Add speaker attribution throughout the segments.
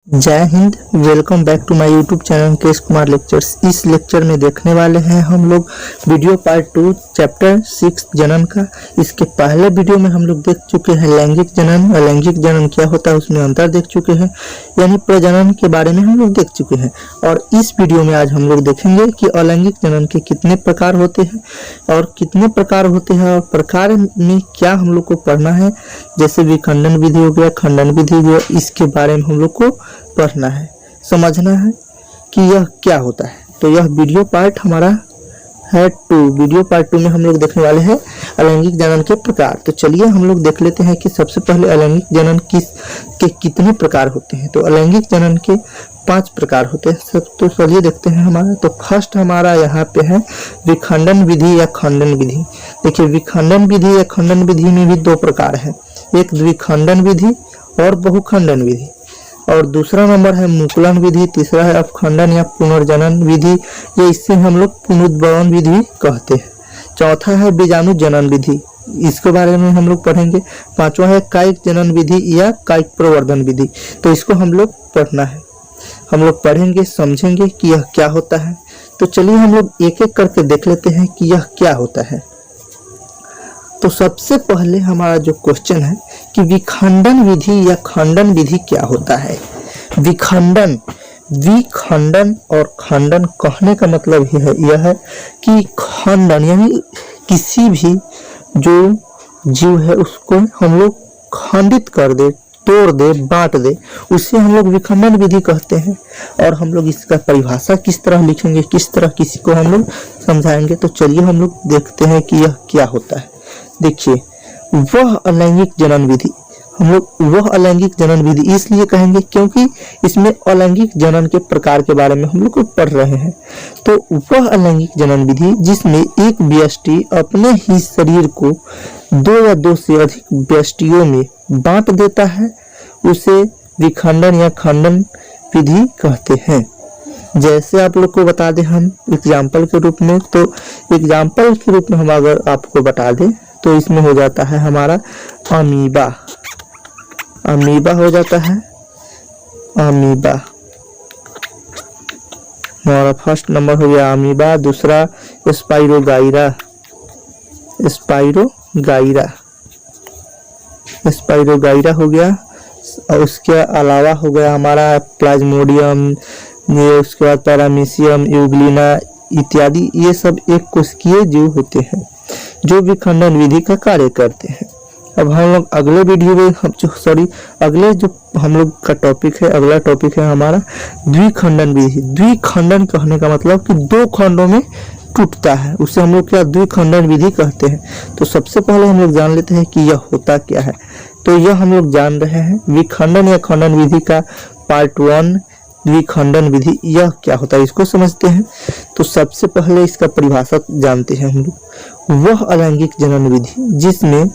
Speaker 1: जय Hind. Welcome back to my YouTube channel Kesh Kumar lectures. इस lecture में देखने वाले हैं हम लोग वीडियो पार्ट 2 चैप्टर 6 जनन का। इसके पहले वीडियो में हम लोग देख चुके हैं लैंगिक जनन। अलैंगिक जनन क्या होता है उसमें अंतर देख चुके हैं, यानी प्रजनन के बारे में हम लोग देख चुके हैं। और इस वीडियो में आज हम लोग देखेंगे कि अलैंगिक जनन के कितने प्रकार होते हैं और कितने प्रकार होते हैं और प्रकार में क्या हम लोग को पढ़ना है। जैसे विखंडन विधि हो गया, खंडन विधि हो गया, इसके बारे में हम लोग को पढ़ना है, समझना है कि यह क्या होता है। तो यह वीडियो पार्ट हमारा है 2। वीडियो पार्ट 2 में हम लोग देखने वाले हैं अलैंगिक जनन के प्रकार। तो चलिए हम लोग देख लेते हैं कि सबसे पहले अलैंगिक जनन के कितने प्रकार होते हैं। तो अलैंगिक जनन के 5 प्रकार होते हैं। सब तो चलिए देखते हैं हमारा। तो फर्स्ट हमारा यहाँ पे है विखंडन विधि या खंडन विधि। देखिए विखंडन विधि या खंडन विधि में भी 2 प्रकार है, एक द्विखंडन विधि और बहुखंडन विधि, और दूसरा नंबर है मुकुलन विधि, तीसरा है अपखंडन या पुनर्जनन विधि, या इससे हम लोग पुनरुद्भवन विधि कहते हैं। चौथा है बीजाणु जनन विधि, इसके बारे में हम लोग पढ़ेंगे। पांचवा है कायिक जनन विधि या कायिक प्रवर्धन विधि। तो इसको हम लोग पढ़ना है, हम लोग पढ़ेंगे, समझेंगे कि यह क्या होता है। तो चलिए हम लोग एक एक करके देख लेते हैं कि यह क्या होता है। तो सबसे पहले हमारा जो क्वेश्चन है कि विखंडन विधि या खंडन विधि क्या होता है। विखंडन और खंडन कहने का मतलब ही है यह है कि खंडन यानी किसी भी जो जीव है उसको हम लोग खंडित कर दे, तोड़ दे, बांट दे, उसे हम लोग विखंडन विधि कहते हैं। और हम लोग इसका परिभाषा किस तरह लिखेंगे, किस तरह किसी को हम लोग समझाएंगे। तो चलिए हम लोग देखते हैं कि यह क्या होता है। देखिए वह अलैंगिक जनन विधि, हम लोग वह अलैंगिक जनन विधि इसलिए कहेंगे क्योंकि इसमें अलैंगिक जनन के प्रकार के बारे में हम लोग पढ़ रहे हैं। तो वह अलैंगिक जनन विधि जिसमें एक व्यष्टि अपने ही शरीर को 2 या 2 से अधिक व्यष्टियों में बांट देता है, उसे विखंडन या खंडन विधि कहते हैं। जैसे आप लोग को बता दें हम एग्जाम्पल के रूप में, तो एग्जाम्पल के रूप में हम अगर आपको बता दें तो इसमें हो जाता है हमारा अमीबा। अमीबा हो जाता है, अमीबा हमारा फर्स्ट नंबर हो गया अमीबा। दूसरा स्पाइरोगाइरा, स्पाइरोगाइरा हो गया। और उसके अलावा हो गया हमारा प्लाज्मोडियम, ये उसके बाद पैरामीशियम, यूग्लिना इत्यादि। ये सब एक कोशिकीय जीव होते हैं जो विखंडन विधि का कार्य करते हैं। अब हम लोग अगले वीडियो में अगले जो हम लोग का टॉपिक है, अगला टॉपिक है हमारा द्विखंडन विधि। द्विखंडन कहने का मतलब कि 2 खंडों में टूटता है, उसे हम लोग क्या द्विखंडन विधि कहते हैं। तो सबसे पहले हम लोग जान लेते हैं कि यह होता क्या है। तो यह हम लोग जान रहे हैं विखंडन या खंडन विधि का पार्ट 1 द्विखंडन विधि, यह क्या होता है इसको समझते हैं। तो सबसे पहले इसका परिभाषा जानते हैं हम लोग। वह अलैंगिक जनन विधि जिसमें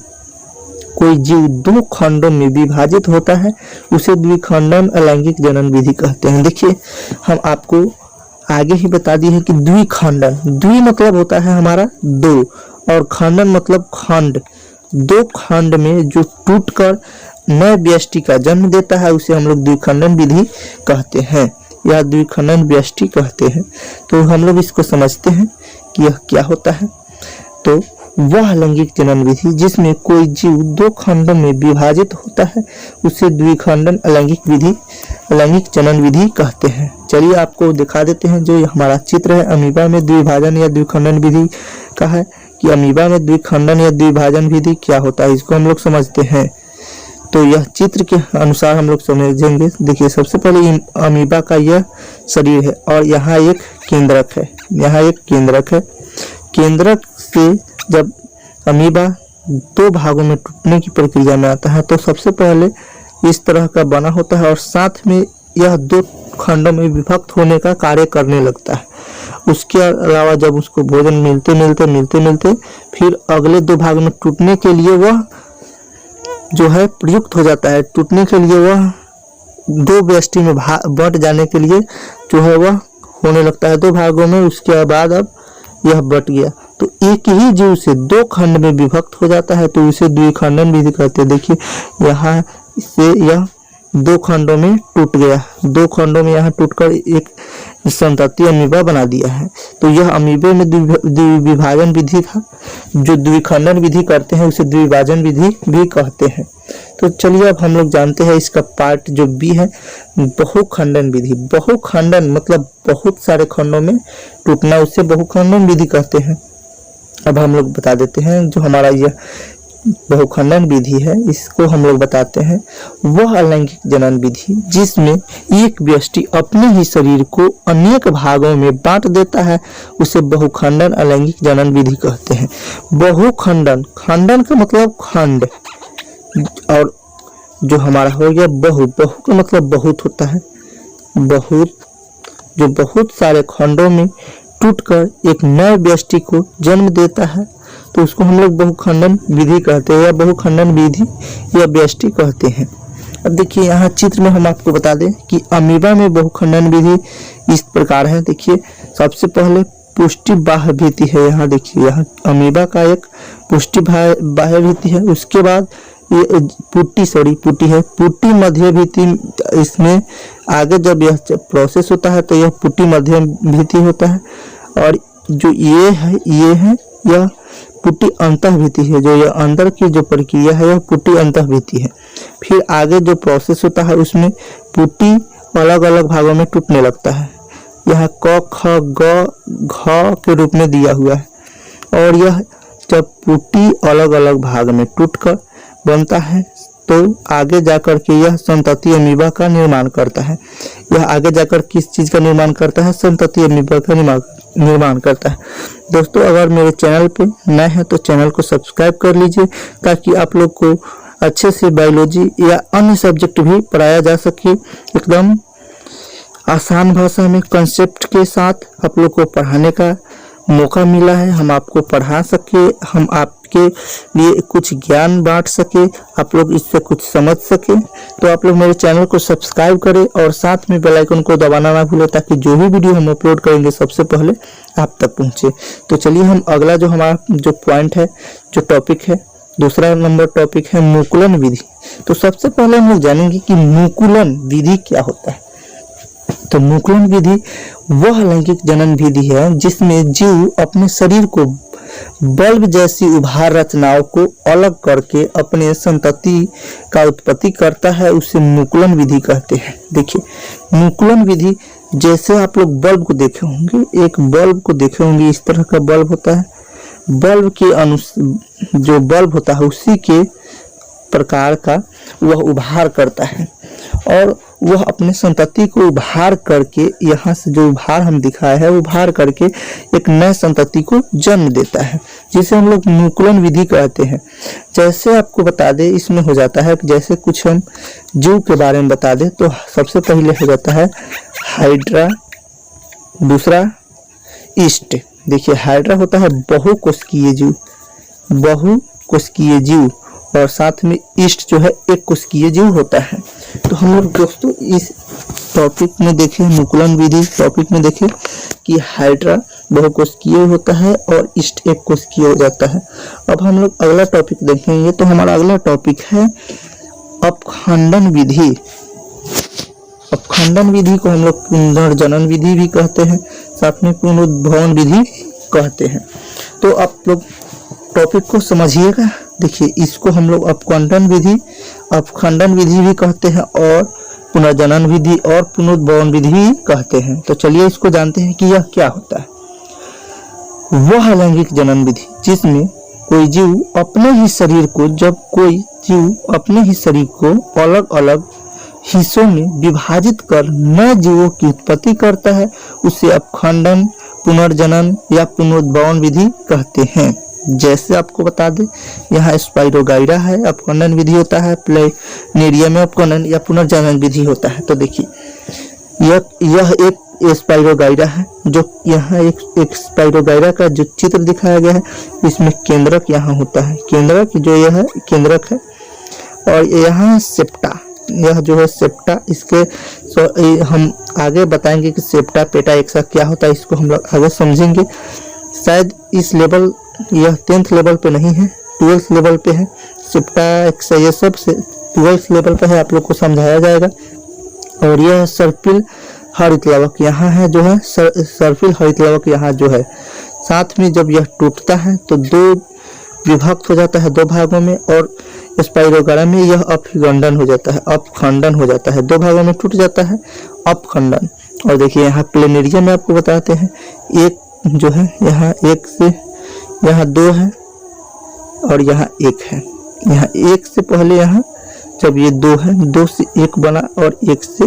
Speaker 1: कोई जीव 2 खंडों में विभाजित होता है उसे द्विखंडन अलैंगिक जनन विधि कहते हैं। देखिए हम आपको आगे ही बता दिए हैं कि द्विखंडन, द्वि मतलब होता है हमारा 2 और खंडन मतलब खंड। 2 खंड में जो टूटकर नए व्यष्टि का जन्म देता है उसे हम लोग द्विखंडन विधि कहते हैं या द्विखंडन व्यष्टि कहते हैं। तो हम लोग इसको समझते हैं कि यह क्या होता है। तो वह अलैंगिक जनन विधि जिसमें कोई जीव 2 खंडों में विभाजित होता है उसे द्विखंडन अलैंगिक जनन विधि कहते हैं। चलिए आपको दिखा देते हैं जो हमारा चित्र है अमीबा में द्विभाजन या द्विखंडन विधि का है कि अमीबा में द्विखंडन या द्विभाजन विधि क्या होता है, इसको हम लोग समझते हैं। तो यह चित्र के अनुसार हम लोग समझेंगे। देखिए सबसे पहले अमीबा का यह शरीर है और यहाँ एक केंद्रक है, यहाँ एक केंद्रक है। केंद्रक से जब अमीबा 2 भागों में टूटने की प्रक्रिया में आता है तो सबसे पहले इस तरह का बना होता है और साथ में यह 2 खंडों में विभक्त होने का कार्य करने लगता है। उसके अलावा जब उसको भोजन मिलते फिर अगले 2 भाग में टूटने के लिए वह जो है प्रयुक्त हो जाता है। टूटने के लिए वह 2 व्यष्टि में बंट जाने के लिए जो है वह होने लगता है 2 भागों में। उसके बाद अब यह बट गया तो एक ही जीव से 2 खंड में विभक्त हो जाता है तो इसे द्विखंडन विधि कहते हैं। देखिए यहाँ से यह 2 खंडों में टूट गया, 2 खंडों में यहाँ टूटकर एक संतति अमीबा बना दिया है। तो यह अमीबे में द्विविभाजन विधि था। जो द्विखंडन विधि करते हैं उसे द्विविभाजन विधि भी कहते हैं। तो चलिए अब हम लोग जानते हैं इसका पार्ट जो बी है, बहुखंडन विधि। बहुखंडन मतलब बहुत सारे खंडों में टूटना, उसे बहुखंडन विधि कहते हैं। अब हम लोग बता देते हैं जो हमारा यह बहुखंडन विधि है, इसको हम लोग बताते हैं वह अलैंगिक जनन विधि जिसमें एक व्यष्टि अपने ही शरीर को अनेक भागों में बांट देता है, उसे बहुखंडन अलैंगिक जनन विधि कहते हैं। बहुखंडन, खंडन का मतलब खंड, और जो हमारा हो गया बहु, बहु का मतलब बहुत होता है, बहुत, जो बहुत सारे खंडों में टूटकर एक नए व्यष्टि को जन्म देता है, तो उसको हम लोग बहुखंडन विधि कहते हैं या बहुखंडन विधि या व्यष्टि कहते हैं। अब देखिए यहाँ चित्र में हम आपको बता दें कि अमीबा में बहुखंडन विधि इस प्रकार है। देखिए सबसे पहले पुष्टि बाह्य भित्ति है, यहाँ देखिए यहाँ अमीबा का एक पुष्टि बाह्य भित्ति है। उसके बाद ये पुट्टी है, पुट्टी मध्य भित्ति। इसमें आगे जब यह प्रोसेस होता है तो यह पुट्टी मध्य भित्ति होता है, और जो ये है यह पुट्टी अंतः भित्ति है। जो यह अंदर की जो प्रक्रिया है यह पुट्टी अंतः भित्ति है। फिर आगे जो प्रोसेस होता है उसमें पुट्टी अलग अलग भागों में टूटने लगता है। यह क ख ग घ के रूप में दिया हुआ है, और यह जब पुट्टी अलग अलग भाग में टूटकर बनता है तो आगे जाकर के यह संतति अमीबा का निर्माण करता है। यह आगे जाकर किस चीज का निर्माण करता है? संतति अमीबा का निर्माण करता है। दोस्तों अगर मेरे चैनल पे नए हैं तो चैनल को सब्सक्राइब कर लीजिए, ताकि आप लोग को अच्छे से बायोलॉजी या अन्य सब्जेक्ट भी पढ़ाया जा सके। एकदम आसान भाषा में कंसेप्ट के साथ आप लोग को पढ़ाने का मौका मिला है। हम आपको पढ़ा सके, हम आपके लिए कुछ ज्ञान बांट सके, आप लोग इससे कुछ समझ सके। तो आप लोग मेरे चैनल को सब्सक्राइब करें और साथ में बेल आइकन को दबाना ना भूलें, ताकि जो भी वीडियो हम अपलोड करेंगे सबसे पहले आप तक पहुंचे। तो चलिए हम अगला जो हमारा जो पॉइंट है, जो टॉपिक है, दूसरा नंबर टॉपिक है मुकुलन विधि। तो सबसे पहले हम लोग जानेंगे कि मुकुलन विधि क्या होता है। तो मुकुलन विधि वह लैंगिक जनन विधि है जिसमें जीव अपने शरीर को बल्ब जैसी उभार रचनाओं को अलग करके अपने संतति का उत्पत्ति करता है, उसे मुकुलन विधि कहते हैं। देखिए मुकुलन विधि, जैसे आप लोग बल्ब को देखे होंगे, एक बल्ब को देखे होंगे, इस तरह का बल्ब होता है। बल्ब के जो बल्ब होता है उसी के प्रकार का वह उभार करता है, और वह अपने संतति को उभार करके, यहाँ से जो उभार हम दिखाया है, उभार करके एक नए संतति को जन्म देता है, जिसे हम लोग मुकुलन विधि कहते हैं। जैसे आपको बता दें, इसमें हो जाता है जैसे कुछ हम जीव के बारे में बता दें, तो सबसे पहले हो जाता है हाइड्रा, दूसरा ईस्ट। देखिए हाइड्रा होता है बहुकोशिकीय जीव, बहुकोशिकीय जीव, और साथ में ईस्ट जो है एक कोशिकीय जीव होता है। तो हम लोग दोस्तों इस टॉपिक में देखें, मुकुलन विधि टॉपिक में देखें कि हाइड्रा बहुकोशिकीय होता है और ईस्ट एक कोशिकीय हो जाता है। अब हम लोग अगला टॉपिक देखेंगे। तो हमारा अगला टॉपिक है अपखंडन विधि। अपखंडन विधि को हम लोग पुनर्जनन विधि भी कहते हैं, साथ में पुनरुद्भवन विधि कहते हैं। तो आप लोग टॉपिक को समझिएगा। देखिए इसको हम लोग अपखंडन विधि भी कहते हैं, और पुनर्जनन विधि और पुनरुद्भवन विधि भी कहते हैं। तो चलिए इसको जानते हैं कि यह क्या होता है। वह लैंगिक जनन विधि जिसमें कोई जीव अपने ही शरीर को, जब कोई जीव अपने ही शरीर को अलग अलग हिस्सों में विभाजित कर नए जीवों की उत्पत्ति करता है, उसे अपखंडन, पुनर्जनन या पुनरुद्भवन विधि कहते हैं। जैसे आपको बता दें, यहाँ स्पाइरोगाइरा है, अपखंडन विधि होता है, प्लेनेरिया में अपखंडन या पुनर्जनन विधि होता है। तो देखिए यह एक स्पाइरोगाइरा है, जो यहाँ एक स्पाइरोगाइरा का जो चित्र दिखाया गया है, इसमें केंद्रक यहाँ होता है, केंद्रक जो यह है केंद्रक है, और यहाँ सेप्टा, यह जो है सेप्टा। इसके हम आगे बताएंगे कि सेप्टा पेटा एक साथ क्या होता है, इसको हम लोग आगे समझेंगे। शायद इस लेवल, यह 10th लेवल पे नहीं है, 12th लेवल पे है। सेप्टा एक्सा ये सब से 12th लेवल पर है, आप लोग को समझाया जाएगा। और यह सर्पिल हरितलवक यहाँ है जो है, सर्पिल हरितलवक यहाँ जो है। साथ में जब यह टूटता है तो दो विभक्त हो जाता है, दो भागों में, और स्पाइरोगारा में यह अपखंडन हो जाता है, अपखंडन हो जाता है, दो भागों में टूट जाता है, अपखंडन। और देखिए यहाँ प्लेनेरिया में आपको बताते हैं, एक जो है यहाँ एक से यहाँ दो है और यहाँ एक है। यहाँ एक से पहले यहाँ जब ये दो है, दो से एक बना और एक से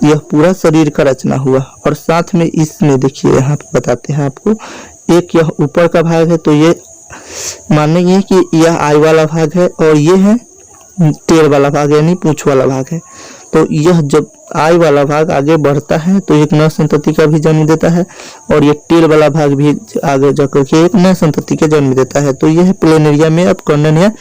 Speaker 1: यह पूरा शरीर का रचना हुआ। और साथ में इसमें देखिए यहाँ बताते हैं आपको, एक यह ऊपर का भाग है तो ये मानेंगे कि यह आई वाला भाग है और ये है टेल वाला भाग यानी पूंछ वाला भाग है। तो यह जब आई वाला भाग आगे बढ़ता है तो एक नए संतति का भी जन्म देता है और ये टेल वाला भाग भी आगे जाकर के एक नए संतति के जन्म देता है। तो यह है प्लेनेरिया में अपखंडन या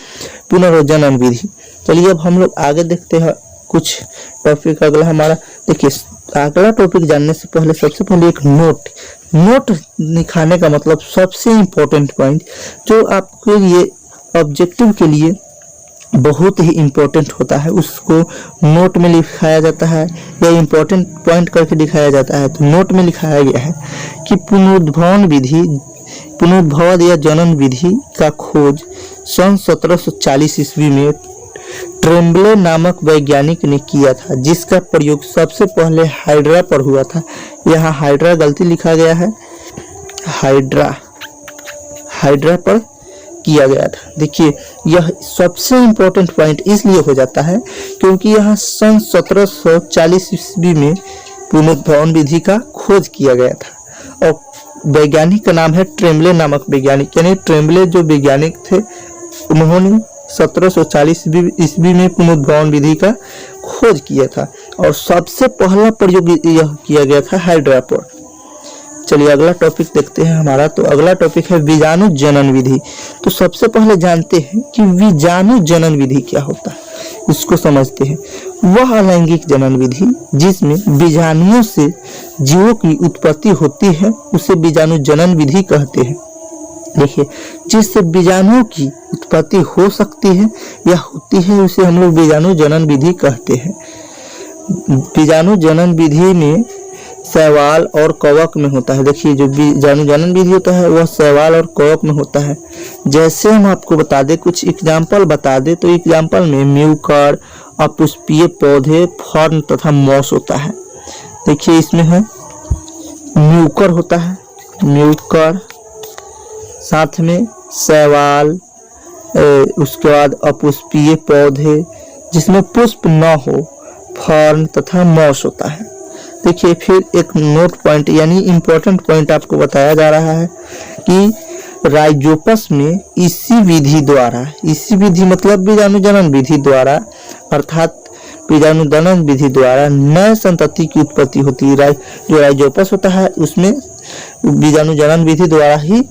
Speaker 1: पुनर्जनन विधि। चलिए अब हम लोग आगे देखते हैं कुछ टॉपिक। अगला हमारा देखिए, अगला टॉपिक जानने से पहले सबसे पहले एक नोट दिखाने का मतलब सबसे इम्पोर्टेंट पॉइंट जो आपके लिए ऑब्जेक्टिव के लिए बहुत ही इम्पोर्टेंट होता है, उसको नोट में लिखाया जाता है या इम्पोर्टेंट पॉइंट करके दिखाया जाता है। तो नोट में लिखाया गया है कि पुनरुद्भव या जनन विधि का खोज सन 1740 ईस्वी में ट्रेम्बले नामक वैज्ञानिक ने किया था, जिसका प्रयोग सबसे पहले हाइड्रा पर हुआ था। यहाँ हाइड्रा गलती लिखा गया है, हाइड्रा पर किया गया था। देखिए यह सबसे इम्पोर्टेंट पॉइंट इसलिए हो जाता है क्योंकि यहाँ सन 1740 ईस्वी में पुनरुद्भव विधि का खोज किया गया था और वैज्ञानिक का नाम है ट्रेम्बले नामक वैज्ञानिक, यानी ट्रेम्बले जो वैज्ञानिक थे उन्होंने 1740 ईस्वी में पुनरुद्भव विधि का खोज किया था और सबसे पहला प्रयोग यह किया गया था हाइड्रा पर। चलिए अगला टॉपिक देखते हैं हमारा। तो अगला टॉपिक है बीजाणु जनन विधि। तो सबसे पहले जानते हैं कि बीजाणु जनन विधि क्या होता है, इसको समझते हैं। वह अलैंगिक जनन विधि जिसमें बीजाणुओं से जीवों की उत्पत्ति होती है उसे बीजाणु जनन विधि कहते हैं। देखिए जिससे बीजाणुओं की उत्पत्ति हो सकती है या होती है उसे हम लोग बीजाणु जनन विधि कहते हैं। बीजाणु जनन विधि में शैवाल और कवक में होता है। देखिए जो बीजाणु जनन विधि होता है वह शैवाल और कवक में होता है। जैसे हम आपको बता दें, कुछ एग्जाम्पल बता दें, तो एग्जाम्पल में म्यूकर, अपुष्पीय पौधे, फर्न तथा मॉस होता है। देखिए इसमें है म्यूकर होता है, म्यूकर, साथ में शैवाल, उसके बाद अपुष्पीय पौधे जिसमें पुष्प न हो, फर्न तथा मॉस होता है। देखिए फिर एक नोट पॉइंट यानी इम्पोर्टेंट पॉइंट आपको बताया जा रहा है कि राइजोपस में इसी विधि द्वारा, इसी विधि मतलब बीजाणु जनन विधि द्वारा, अर्थात बीजाणु जनन विधि द्वारा नए संतति की उत्पत्ति होती है। जो राइजोपस होता है उसमें बीजाणु जनन विधि द्वारा ही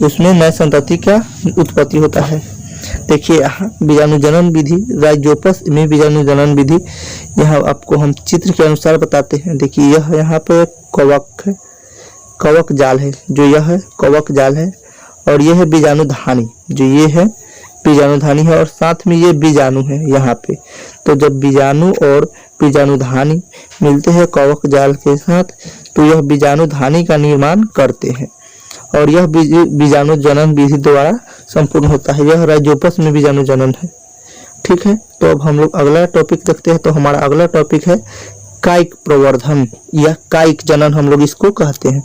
Speaker 1: उसमें नए संतति का उत्पत्ति होता है। देखिए यहाँ बीजाणु जनन विधि, राइजोपस में बीजाणु जनन विधि, यहाँ आपको हम चित्र के अनुसार बताते हैं। देखिए यह यहाँ पे कवक है, कवक जाल है, जो यह है कवक जाल है, और यह है बीजाणु धानी, जो ये है बीजाणु धानी है, और साथ में ये बीजाणु है यहाँ पे। तो जब बीजाणु और बीजाणु धानी मिलते हैं कवक जाल के साथ तो यह बीजाणु धानी का निर्माण करते हैं और यह बीजाणु जनन विधि द्वारा संपूर्ण होता है। यह राइजोपस में बीजाणु जनन है। ठीक है, तो अब हम लोग अगला टॉपिक देखते हैं। तो हमारा अगला टॉपिक है कायिक प्रवर्धन या कायिक जनन, हम लोग इसको कहते हैं।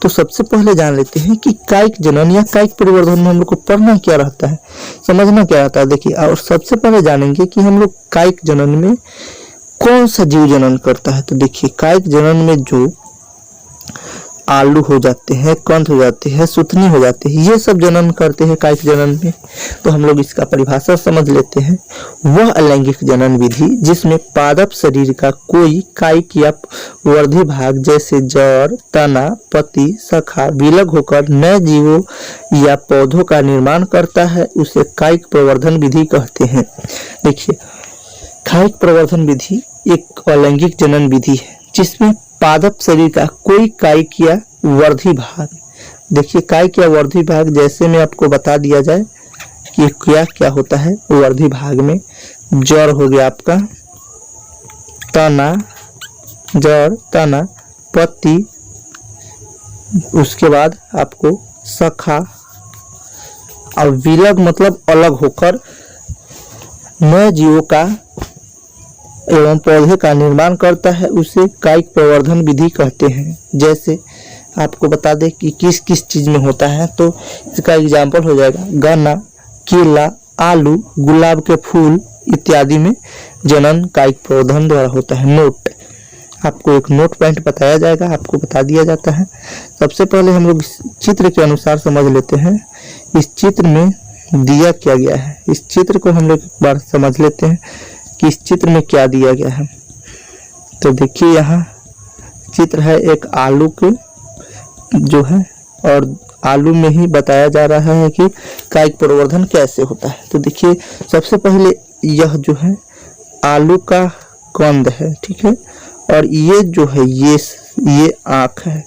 Speaker 1: तो सबसे पहले जान लेते हैं कि कायिक जनन या कायिक प्रवर्धन में हम लोग को पढ़ना क्या रहता है, समझना क्या रहता है। देखिए और सबसे पहले जानेंगे कि हम लोग कायिक जनन में कौन सा जीव जनन करता है। तो देखिए कायिक जनन में जो आलू हो जाते हैं, कंद हो जाते हैं, सुथनी हो जाते हैं, ये सब जनन करते हैं कायिक जनन में। तो हम लोग इसका परिभाषा समझ लेते हैं। वह अलैंगिक जनन विधि जिसमें पादप शरीर का कोई कायिक या वर्धी भाग जैसे जड़, तना, पत्ती, शाखा विलग होकर नए जीवों या पौधों का निर्माण करता है उसे कायिक प्रवर्धन विधि कहते हैं। देखिए कायिक प्रवर्धन विधि एक अलैंगिक जनन विधि है जिसमें पादप शरीर का कोई कायिक या वर्धी भाग, देखिए कायिक या वर्धी भाग जैसे में आपको बता दिया जाए कि क्या क्या होता है वर्धी भाग में। जड़ हो गया आपका, तना, जड़, तना, पत्ती, उसके बाद आपको शाखा, और विलग मतलब अलग होकर नए जीवों का एवं पौधे का निर्माण करता है, उसे कायिक प्रवर्धन विधि कहते हैं। जैसे आपको बता दें कि किस किस चीज में होता है, तो इसका एग्जाम्पल हो जाएगा गन्ना, केला, आलू, गुलाब के फूल इत्यादि में जनन कायिक प्रवर्धन द्वारा होता है। नोट, आपको एक नोट पॉइंट बताया जाएगा, आपको बता दिया जाता है। सबसे पहले हम लोग इस चित्र के अनुसार समझ लेते हैं, इस चित्र में दिया क्या गया है। इस चित्र को हम लोग एक बार समझ लेते हैं कि इस चित्र में क्या दिया गया है। तो देखिए यहाँ चित्र है एक आलू के जो है, और आलू में ही बताया जा रहा है कि कायिक प्रवर्धन कैसे होता है। तो देखिए सबसे पहले यह जो है आलू का कंद है, ठीक है, और ये जो है ये आँख है,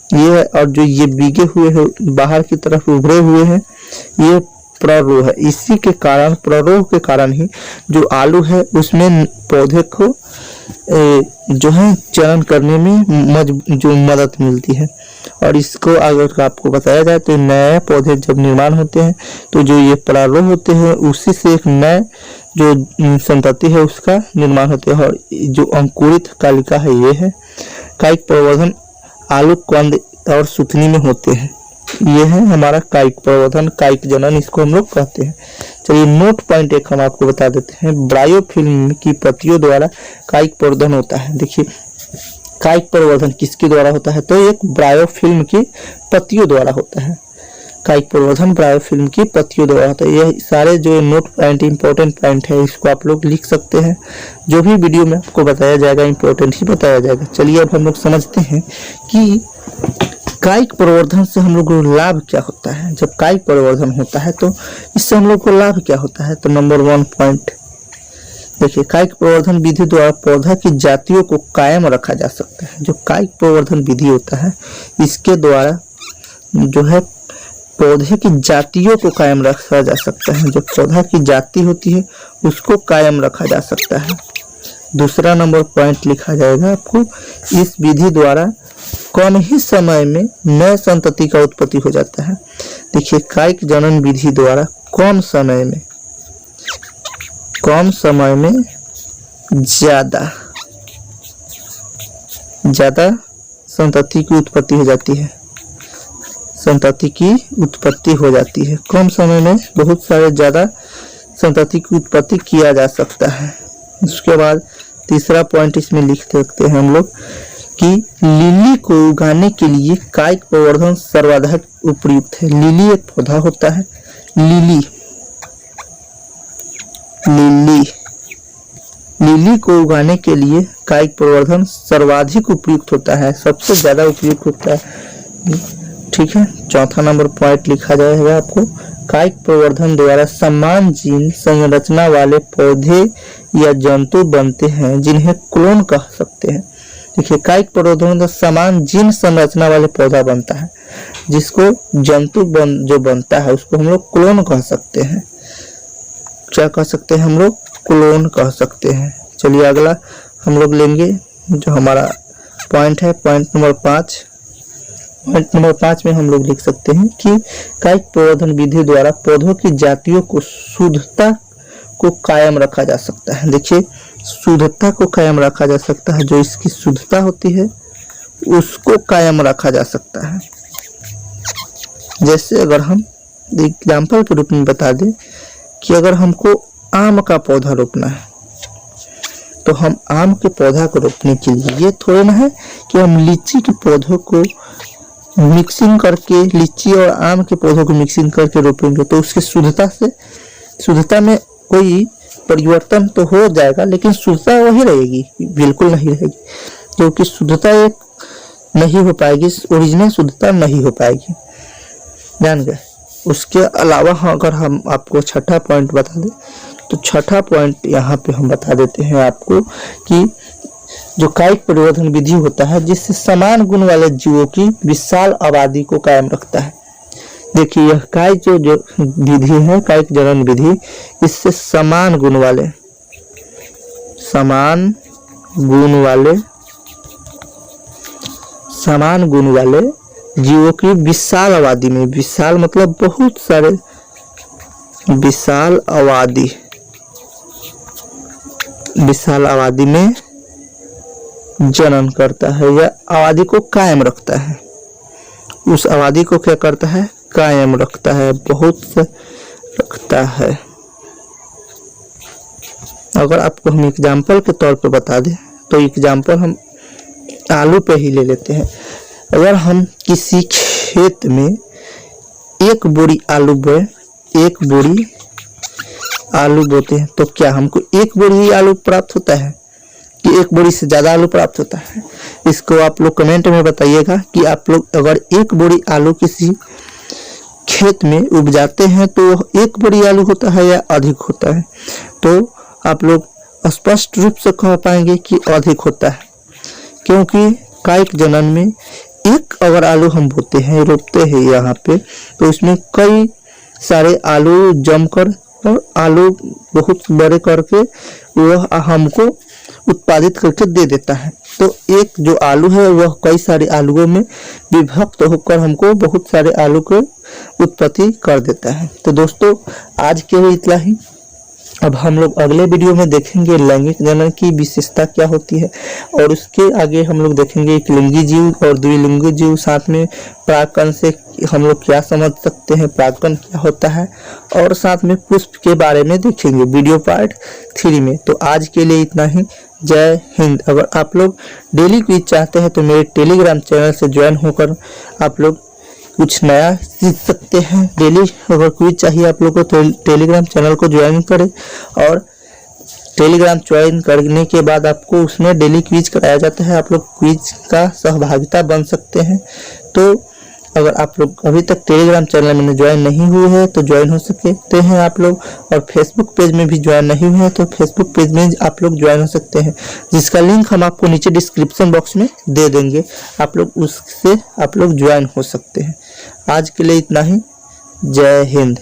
Speaker 1: ये है, और जो ये बीगे हुए है बाहर की तरफ उभरे हुए हैं ये प्ररोह है। इसी के कारण, प्ररोह के कारण ही जो आलू है उसमें पौधे को जो है चरण करने में जो मदद मिलती है। और इसको अगर आपको बताया जाए तो नए पौधे जब निर्माण होते हैं तो जो ये प्रारोह होते हैं उसी से एक नए जो संतति है उसका निर्माण होता है। और जो अंकुरित कालिका है ये है कायिक प्रवर्धन आलू, कंद और सुथनी में होते हैं। ये है हमारा कायिक प्रवर्धन, कायिक जनन इसको हम लोग कहते हैं। चलिए नोट पॉइंट एक हम आपको बता देते हैं, ब्रायोफिल्म की पत्तियों द्वारा कायिक प्रवर्धन होता है। देखिए कायिक प्रवर्धन किसके द्वारा होता है, तो एक ब्रायोफिल्म की पत्तियों द्वारा होता है। कायिक प्रवर्धन ब्रायोफिल्म की पत्तियों द्वारा होता है। ये सारे जो नोट पॉइंट इंपॉर्टेंट पॉइंट है इसको आप लोग लिख सकते हैं, जो भी वीडियो में आपको बताया जाएगा इंपॉर्टेंट ही बताया जाएगा। चलिए अब हम लोग समझते हैं कि कायिक प्रवर्धन से हम लोग को लाभ क्या होता है। जब कायिक प्रवर्धन होता है तो इससे हम लोग को लाभ क्या होता है, तो नंबर 1 पॉइंट देखिए, कायिक प्रवर्धन विधि द्वारा पौधा की जातियों को कायम रखा जा सकता है। जो कायिक प्रवर्धन विधि होता है इसके द्वारा जो है पौधे की जातियों को कायम रखा जा सकता है। जो पौधा की जाति होती है उसको कायम रखा जा सकता है। दूसरा नंबर पॉइंट लिखा जाएगा आपको, इस विधि द्वारा कम ही समय में नए संतति का उत्पत्ति हो जाता है। देखिए कायिक जनन विधि द्वारा कम समय में ज्यादा संतति की उत्पत्ति हो जाती है। संतति की उत्पत्ति हो जाती है, कम समय में बहुत सारे ज्यादा संतति की उत्पत्ति किया जा सकता है। उसके बाद तीसरा पॉइंट इसमें लिख सकते हैं हम लोग कि लिली को उगाने के लिए कायिक प्रवर्धन सर्वाधिक उपयुक्त है। लिली एक पौधा होता है, लिली को उगाने के लिए कायिक प्रवर्धन सर्वाधिक उपयुक्त होता है, सबसे ज्यादा उपयुक्त होता है, ठीक है। चौथा नंबर पॉइंट लिखा जाएगा आपको, कायिक प्रवर्धन द्वारा समान जीन संरचना वाले पौधे या जंतु बनते हैं जिन्हें क्लोन कह सकते हैं। देखिए कायिक प्रवर्धन द्वारा समान जीन संरचना वाले पौधा बनता है, जिसको जंतु जो बनता है उसको हम लोग क्लोन कह सकते हैं। क्या कह सकते हैं हम लोग, क्लोन कह सकते हैं। चलिए अगला हम लोग लेंगे जो हमारा पॉइंट है, पॉइंट नंबर 5। पॉइंट नंबर 5 में हम लोग लिख सकते हैं कि कायिक प्रवर्धन विधि द्वारा पौधों की जातियों को शुद्धता को कायम रखा जा सकता है। देखिए शुद्धता को कायम रखा जा सकता है, जो इसकी शुद्धता होती है उसको कायम रखा जा सकता है। जैसे अगर हम एग्जाम्पल के रूप में बता दें कि अगर हमको आम का पौधा रोपना है तो हम आम के पौधा को रोपने के लिए ये थोड़ा ना है कि हम लीची के पौधों को मिक्सिंग करके, लीची और आम के पौधों को मिक्सिंग करके रोपेंगे तो उसकी शुद्धता में कोई परिवर्तन तो हो जाएगा, लेकिन शुद्धता वही रहेगी, बिल्कुल नहीं रहेगी, क्योंकि शुद्धता एक नहीं हो पाएगी, ओरिजिनल शुद्धता नहीं हो पाएगी, जान गए। उसके अलावा अगर हम आपको छठा पॉइंट बता दें तो छठा पॉइंट यहाँ पे हम बता देते हैं आपको कि जो कायिक प्रवर्धन विधि होता है जिससे समान गुण वाले जीवों की विशाल आबादी को कायम रखता है। देखिए यह कायिक जो विधि है, कायिक जनन विधि, इससे समान गुण वाले समान गुण वाले जीवों की विशाल आबादी में, विशाल मतलब बहुत सारे, विशाल आबादी में जनन करता है या आबादी को कायम रखता है। उस आबादी को क्या करता है? कायम रखता है, बहुत से रखता है। अगर आपको हम एग्जाम्पल के तौर पे बता दें तो एग्जाम्पल हम आलू पे ही ले लेते हैं। अगर हम किसी खेत में एक बोरी आलू बोते हैं तो क्या हमको एक बोरी ही आलू प्राप्त होता है कि एक बोरी से ज़्यादा आलू प्राप्त होता है? इसको आप लोग कमेंट में बताइएगा कि आप लोग अगर एक बोरी आलू किसी खेत में उपजाते हैं तो एक बोरी आलू होता है या अधिक होता है? तो आप लोग स्पष्ट रूप से कह पाएंगे कि अधिक होता है, क्योंकि कायिक जनन में एक अगर आलू हम बोते हैं, रोपते हैं यहाँ पे, तो उसमें कई सारे आलू जमकर और आलू बहुत बड़े करके वह हमको उत्पादित करके दे देता है। तो एक जो आलू है वह कई सारे आलूओं में विभक्त होकर हमको बहुत सारे आलू को उत्पत्ति कर देता है। तो दोस्तों आज के लिए इतना ही। अब हम लोग अगले वीडियो में देखेंगे लैंगिक जनन की विशेषता क्या होती है, और उसके आगे हम लोग देखेंगे एक लिंगी जीव और द्विलिंगी जीव, साथ में परागकण से हम लोग क्या समझ सकते हैं, परागकण क्या होता है, और साथ में पुष्प के बारे में देखेंगे वीडियो पार्ट 3 में। तो आज के लिए इतना ही। जय हिंद। अगर आप लोग डेली क्विज चाहते हैं तो मेरे टेलीग्राम चैनल से ज्वाइन होकर आप लोग कुछ नया सीख सकते हैं। डेली अगर क्विज चाहिए आप लोगों को तो टेलीग्राम चैनल को ज्वाइन करें, और टेलीग्राम ज्वाइन करने के बाद आपको उसमें डेली क्विज कराया जाता है। आप लोग क्विज का सहभागिता बन सकते हैं। तो अगर आप लोग अभी तक टेलीग्राम चैनल में ज्वाइन नहीं हुए हैं तो ज्वाइन हो सकते हैं आप लोग, और फेसबुक पेज में भी ज्वाइन नहीं हुए हैं तो फेसबुक पेज में आप लोग ज्वाइन हो सकते हैं, जिसका लिंक हम आपको नीचे डिस्क्रिप्शन बॉक्स में दे देंगे। आप लोग उससे आप लोग ज्वाइन हो सकते हैं। आज के लिए इतना ही। जय हिंद।